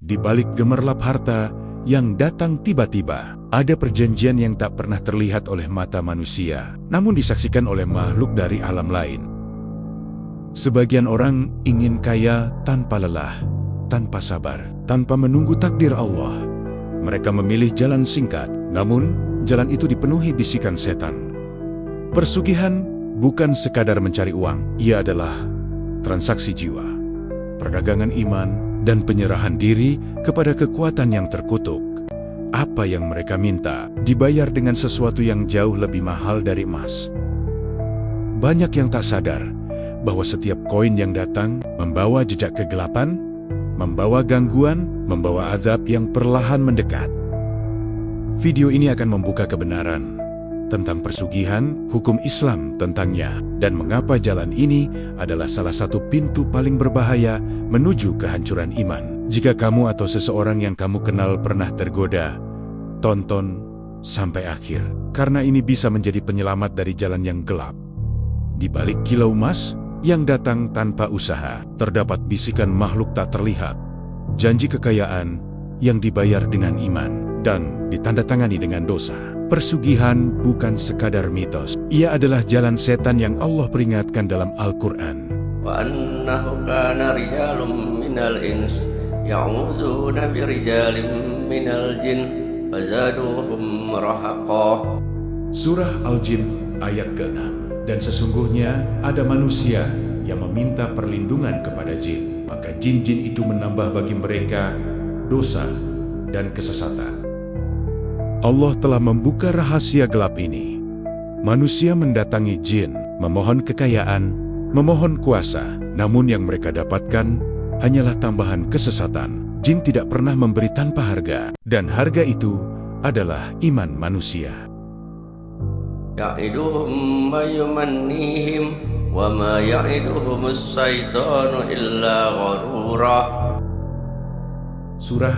Di balik gemerlap harta yang datang tiba-tiba, ada perjanjian yang tak pernah terlihat oleh mata manusia, namun disaksikan oleh makhluk dari alam lain. Sebagian orang ingin kaya tanpa lelah, tanpa sabar, tanpa menunggu takdir Allah. Mereka memilih jalan singkat, namun jalan itu dipenuhi bisikan setan. Persugihan bukan sekadar mencari uang, ia adalah transaksi jiwa, perdagangan iman, dan penyerahan diri kepada kekuatan yang terkutuk. Apa yang mereka minta dibayar dengan sesuatu yang jauh lebih mahal dari emas. Banyak yang tak sadar bahwa setiap koin yang datang membawa jejak kegelapan, membawa gangguan, membawa azab yang perlahan mendekat. Video ini akan membuka kebenaran tentang persugihan, hukum Islam tentangnya, dan mengapa jalan ini adalah salah satu pintu paling berbahaya menuju kehancuran iman. Jika kamu atau seseorang yang kamu kenal pernah tergoda, tonton sampai akhir, karena ini bisa menjadi penyelamat dari jalan yang gelap. Di balik kilau emas yang datang tanpa usaha, terdapat bisikan makhluk tak terlihat, janji kekayaan yang dibayar dengan iman dan ditandatangani dengan dosa. Persugihan bukan sekadar mitos, ia adalah jalan setan yang Allah peringatkan dalam Al-Quran. Wa annahu kana rijalun minal ins ya'udzuuna birijalin minal jin fazaduhum rahaqa. Surah Al-Jin ayat ke-6. Dan sesungguhnya ada manusia yang meminta perlindungan kepada jin, maka jin-jin itu menambah bagi mereka dosa dan kesesatan. Allah telah membuka rahasia gelap ini. Manusia mendatangi jin, memohon kekayaan, memohon kuasa, namun yang mereka dapatkan hanyalah tambahan kesesatan. Jin tidak pernah memberi tanpa harga, dan harga itu adalah iman manusia. Ya'iduhum ma yumannihim wa ma ya'iduhumus syaitanu illa gharura. Surah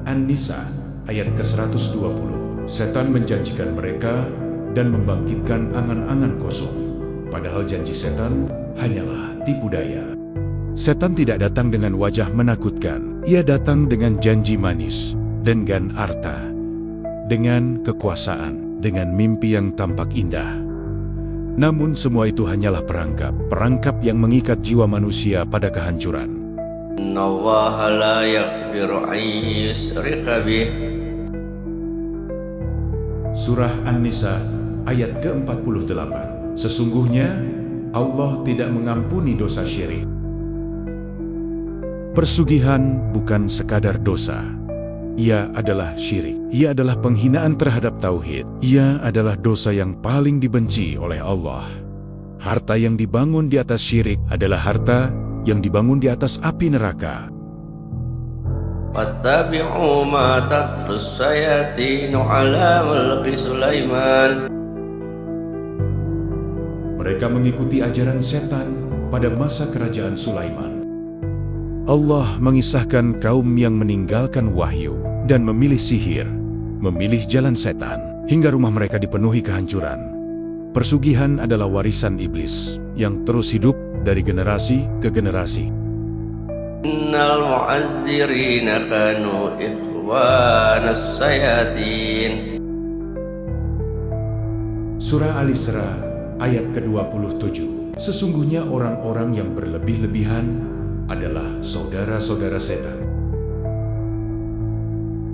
An-Nisa ayat ke-120. Setan menjanjikan mereka dan membangkitkan angan-angan kosong, padahal janji setan hanyalah tipu daya. Setan tidak datang dengan wajah menakutkan, ia datang dengan janji manis, dengan harta, dengan kekuasaan, dengan mimpi yang tampak indah. Namun semua itu hanyalah perangkap yang mengikat jiwa manusia pada kehancuran. Innallaha la yaghfiru an yushrika bih. Surah An-Nisa ayat ke-48. Sesungguhnya Allah tidak mengampuni dosa syirik. Persugihan bukan sekadar dosa. Ia adalah syirik. Ia adalah penghinaan terhadap tauhid. Ia adalah dosa yang paling dibenci oleh Allah. Harta yang dibangun di atas syirik adalah harta yang dibangun di atas api neraka. Wattabi'u ma tatlus sayatinu ala mulki Sulaiman. Mereka mengikuti ajaran setan pada masa kerajaan Sulaiman. Allah mengisahkan kaum yang meninggalkan wahyu dan memilih sihir, memilih jalan setan, hingga rumah mereka dipenuhi kehancuran. Persugihan adalah warisan iblis yang terus hidup dari generasi ke generasi. Innal mu'azzirina kanu ikhwanas sayatin. Surah Al-Isra ayat ke-27. Sesungguhnya orang-orang yang berlebih-lebihan adalah saudara-saudara setan.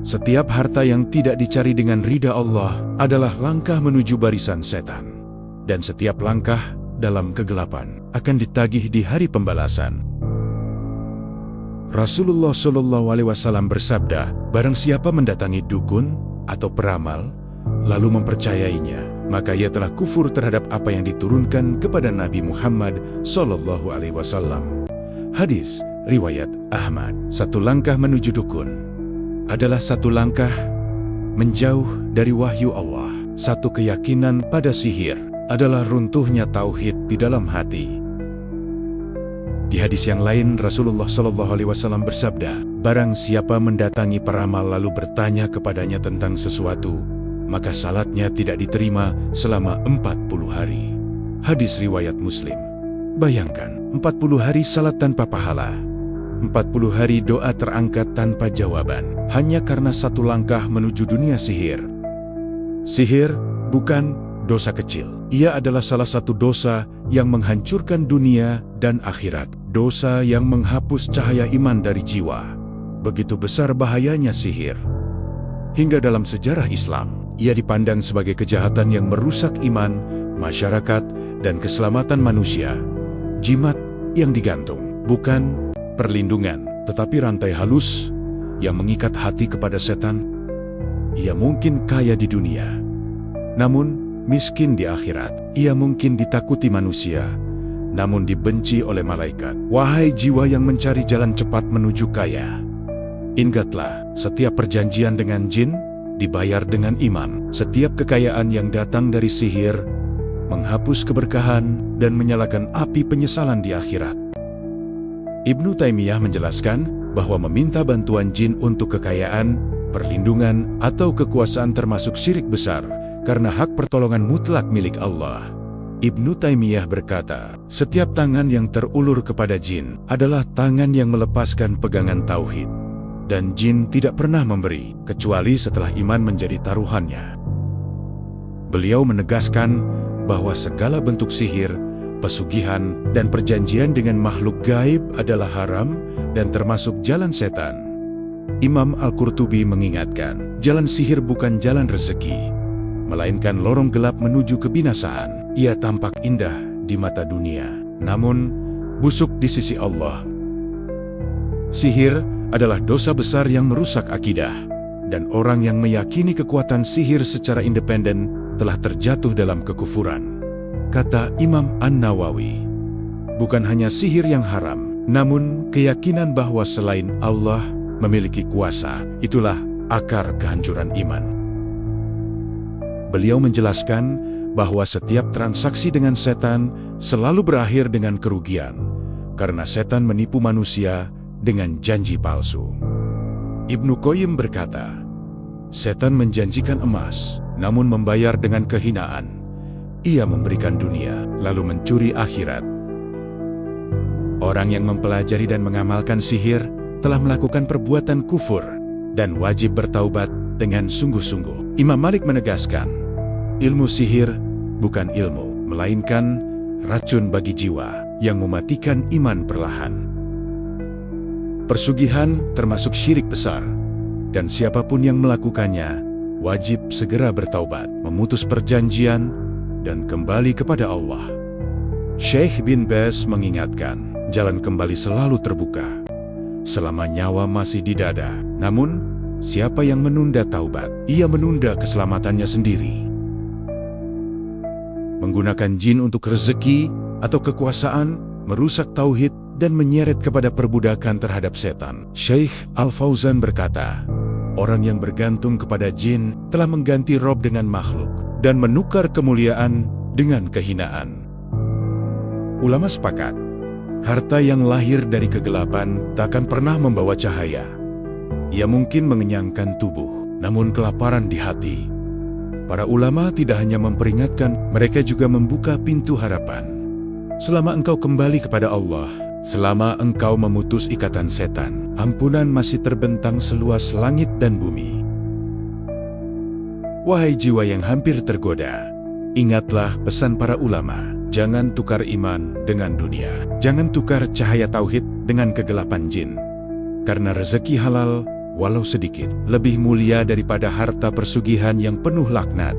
Setiap harta yang tidak dicari dengan ridha Allah adalah langkah menuju barisan setan. Dan setiap langkah dalam kegelapan akan ditagih di hari pembalasan. Rasulullah SAW bersabda, barang siapa mendatangi dukun atau peramal, lalu mempercayainya, maka ia telah kufur terhadap apa yang diturunkan kepada Nabi Muhammad SAW. Hadis riwayat Ahmad. Satu langkah menuju dukun adalah satu langkah menjauh dari wahyu Allah. Satu keyakinan pada sihir adalah runtuhnya tauhid di dalam hati. Di hadis yang lain Rasulullah SAW bersabda, barang siapa mendatangi peramal lalu bertanya kepadanya tentang sesuatu, maka salatnya tidak diterima selama 40 hari. Hadis riwayat Muslim. Bayangkan, 40 hari salat tanpa pahala. 40 hari doa terangkat tanpa jawaban, hanya karena satu langkah menuju dunia sihir. Sihir bukan dosa kecil. Ia adalah salah satu dosa yang menghancurkan dunia dan akhirat. Dosa yang menghapus cahaya iman dari jiwa. Begitu besar bahayanya sihir. Hingga dalam sejarah Islam, ia dipandang sebagai kejahatan yang merusak iman, masyarakat, dan keselamatan manusia. Jimat yang digantung, bukan perlindungan, tetapi rantai halus yang mengikat hati kepada setan. Ia mungkin kaya di dunia, namun miskin di akhirat. Ia mungkin ditakuti manusia, namun dibenci oleh malaikat. Wahai jiwa yang mencari jalan cepat menuju kaya, ingatlah, setiap perjanjian dengan jin dibayar dengan iman. Setiap kekayaan yang datang dari sihir menghapus keberkahan dan menyalakan api penyesalan di akhirat. Ibnu Taimiyah menjelaskan bahwa meminta bantuan jin untuk kekayaan, perlindungan, atau kekuasaan termasuk syirik besar, karena hak pertolongan mutlak milik Allah. Ibnu Taimiyah berkata, setiap tangan yang terulur kepada jin adalah tangan yang melepaskan pegangan tauhid. Dan jin tidak pernah memberi, kecuali setelah iman menjadi taruhannya. Beliau menegaskan bahwa segala bentuk sihir, pesugihan, dan perjanjian dengan makhluk gaib adalah haram dan termasuk jalan setan. Imam Al-Qurtubi mengingatkan, jalan sihir bukan jalan rezeki, melainkan lorong gelap menuju kebinasaan. Ia tampak indah di mata dunia, namun busuk di sisi Allah. Sihir adalah dosa besar yang merusak akidah, dan orang yang meyakini kekuatan sihir secara independen telah terjatuh dalam kekufuran. Kata Imam An-Nawawi, bukan hanya sihir yang haram, namun keyakinan bahwa selain Allah memiliki kuasa, itulah akar kehancuran iman. Beliau menjelaskan bahwa setiap transaksi dengan setan selalu berakhir dengan kerugian, karena setan menipu manusia dengan janji palsu. Ibnu Qayyim berkata, setan menjanjikan emas, namun membayar dengan kehinaan. Ia memberikan dunia, lalu mencuri akhirat. Orang yang mempelajari dan mengamalkan sihir telah melakukan perbuatan kufur dan wajib bertaubat dengan sungguh-sungguh. Imam Malik menegaskan, ilmu sihir bukan ilmu, melainkan racun bagi jiwa yang mematikan iman perlahan. Persugihan termasuk syirik besar, dan siapapun yang melakukannya wajib segera bertaubat, memutus perjanjian, dan kembali kepada Allah. Syekh bin Baz mengingatkan, jalan kembali selalu terbuka selama nyawa masih di dada. Namun, siapa yang menunda taubat, ia menunda keselamatannya sendiri. Menggunakan jin untuk rezeki atau kekuasaan merusak tauhid dan menyeret kepada perbudakan terhadap setan. Syekh Al-Fauzan berkata, orang yang bergantung kepada jin telah mengganti Rob dengan makhluk dan menukar kemuliaan dengan kehinaan. Ulama sepakat, harta yang lahir dari kegelapan takkan pernah membawa cahaya. Ia mungkin mengenyangkan tubuh, namun kelaparan di hati. Para ulama tidak hanya memperingatkan, mereka juga membuka pintu harapan. Selama engkau kembali kepada Allah, selama engkau memutus ikatan setan, ampunan masih terbentang seluas langit dan bumi. Wahai jiwa yang hampir tergoda, ingatlah pesan para ulama, jangan tukar iman dengan dunia. Jangan tukar cahaya tauhid dengan kegelapan jin. Karena rezeki halal, walau sedikit, lebih mulia daripada harta persugihan yang penuh laknat.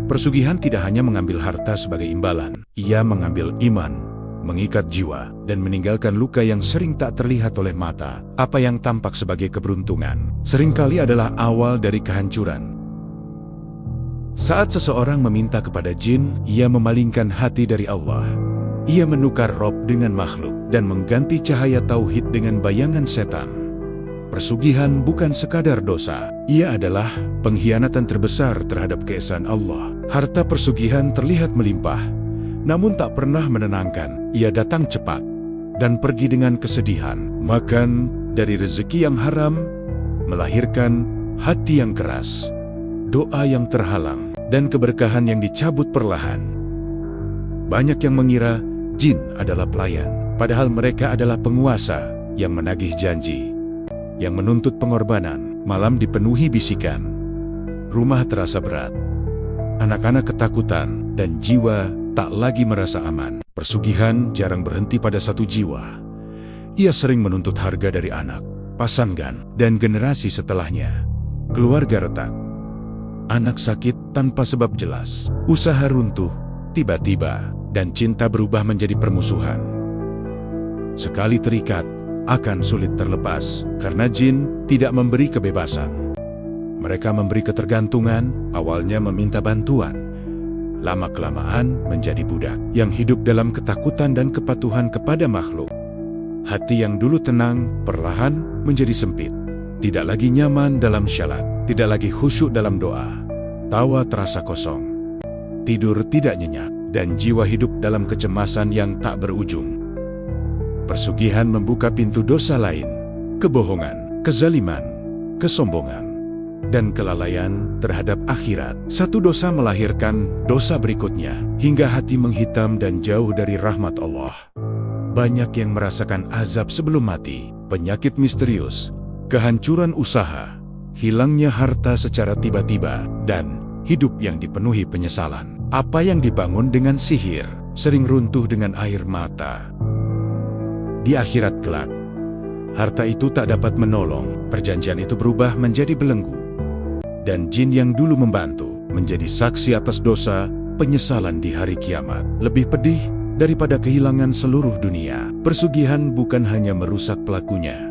Persugihan tidak hanya mengambil harta sebagai imbalan, ia mengambil iman, mengikat jiwa, dan meninggalkan luka yang sering tak terlihat oleh mata. Apa yang tampak sebagai keberuntungan, seringkali adalah awal dari kehancuran. Saat seseorang meminta kepada jin, ia memalingkan hati dari Allah. Ia menukar Rob dengan makhluk, dan mengganti cahaya tauhid dengan bayangan setan. Persugihan bukan sekadar dosa, ia adalah pengkhianatan terbesar terhadap keesaan Allah. Harta persugihan terlihat melimpah, namun tak pernah menenangkan. Ia datang cepat dan pergi dengan kesedihan. Makan dari rezeki yang haram melahirkan hati yang keras, doa yang terhalang, dan keberkahan yang dicabut perlahan. Banyak yang mengira jin adalah pelayan, Padahal mereka adalah penguasa yang menagih janji, yang menuntut pengorbanan. Malam dipenuhi bisikan. Rumah terasa berat. Anak-anak ketakutan dan jiwa tak lagi merasa aman. Persugihan jarang berhenti pada satu jiwa. Ia sering menuntut harga dari anak, pasangan, dan generasi setelahnya. Keluarga retak. Anak sakit tanpa sebab jelas. Usaha runtuh tiba-tiba, dan cinta berubah menjadi permusuhan. Sekali terikat, akan sulit terlepas, karena jin tidak memberi kebebasan. Mereka memberi ketergantungan, awalnya meminta bantuan. Lama-kelamaan menjadi budak, yang hidup dalam ketakutan dan kepatuhan kepada makhluk. Hati yang dulu tenang, perlahan menjadi sempit. Tidak lagi nyaman dalam syalat, tidak lagi khusyuk dalam doa. Tawa terasa kosong. Tidur tidak nyenyak, dan jiwa hidup dalam kecemasan yang tak berujung. Persugihan membuka pintu dosa lain, kebohongan, kezaliman, kesombongan, dan kelalaian terhadap akhirat. Satu dosa melahirkan dosa berikutnya, hingga hati menghitam dan jauh dari rahmat Allah. Banyak yang merasakan azab sebelum mati, penyakit misterius, kehancuran usaha, hilangnya harta secara tiba-tiba, dan hidup yang dipenuhi penyesalan. Apa yang dibangun dengan sihir, sering runtuh dengan air mata. Di akhirat kelak, harta itu tak dapat menolong, perjanjian itu berubah menjadi belenggu. Dan jin yang dulu membantu, menjadi saksi atas dosa, penyesalan di hari kiamat. Lebih pedih daripada kehilangan seluruh dunia. Persugihan bukan hanya merusak pelakunya,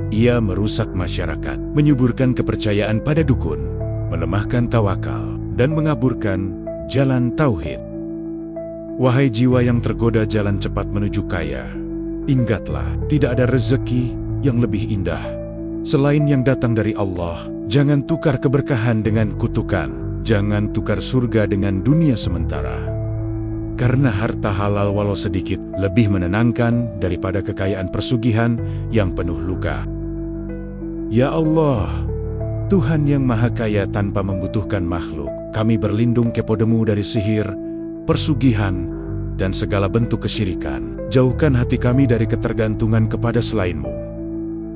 ia merusak masyarakat, menyuburkan kepercayaan pada dukun, melemahkan tawakal, dan mengaburkan jalan tauhid. Wahai jiwa yang tergoda jalan cepat menuju kaya, ingatlah, tidak ada rezeki yang lebih indah selain yang datang dari Allah. Jangan tukar keberkahan dengan kutukan, jangan tukar surga dengan dunia sementara. Karena harta halal walau sedikit lebih menenangkan daripada kekayaan persugihan yang penuh luka. Ya Allah, Tuhan yang Maha Kaya tanpa membutuhkan makhluk, kami berlindung kepadamu dari sihir, persugihan, dan segala bentuk kesyirikan. Jauhkan hati kami dari ketergantungan kepada selain-Mu.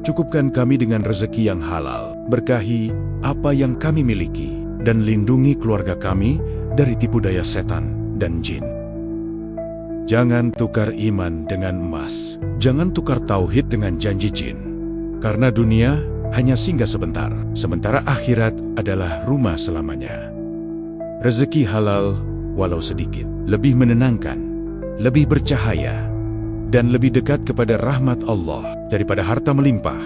Cukupkan kami dengan rezeki yang halal, berkahi apa yang kami miliki, dan lindungi keluarga kami dari tipu daya setan dan jin. Jangan tukar iman dengan emas, jangan tukar tauhid dengan janji jin. Karena dunia hanya singgah sebentar, sementara akhirat adalah rumah selamanya. Rezeki halal, walau sedikit, lebih menenangkan, lebih bercahaya, dan lebih dekat kepada rahmat Allah daripada harta melimpah,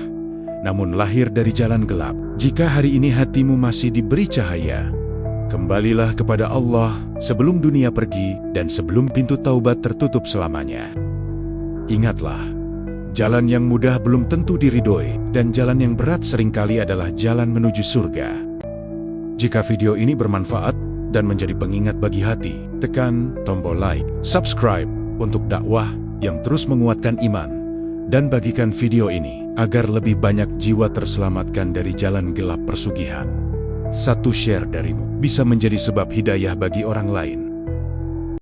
namun lahir dari jalan gelap. Jika hari ini hatimu masih diberi cahaya, kembalilah kepada Allah sebelum dunia pergi dan sebelum pintu taubat tertutup selamanya. Ingatlah, jalan yang mudah belum tentu diridhoi, dan jalan yang berat seringkali adalah jalan menuju surga. Jika video ini bermanfaat dan menjadi pengingat bagi hati, tekan tombol like, subscribe untuk dakwah yang terus menguatkan iman, dan bagikan video ini agar lebih banyak jiwa terselamatkan dari jalan gelap persugihan. Satu share darimu bisa menjadi sebab hidayah bagi orang lain.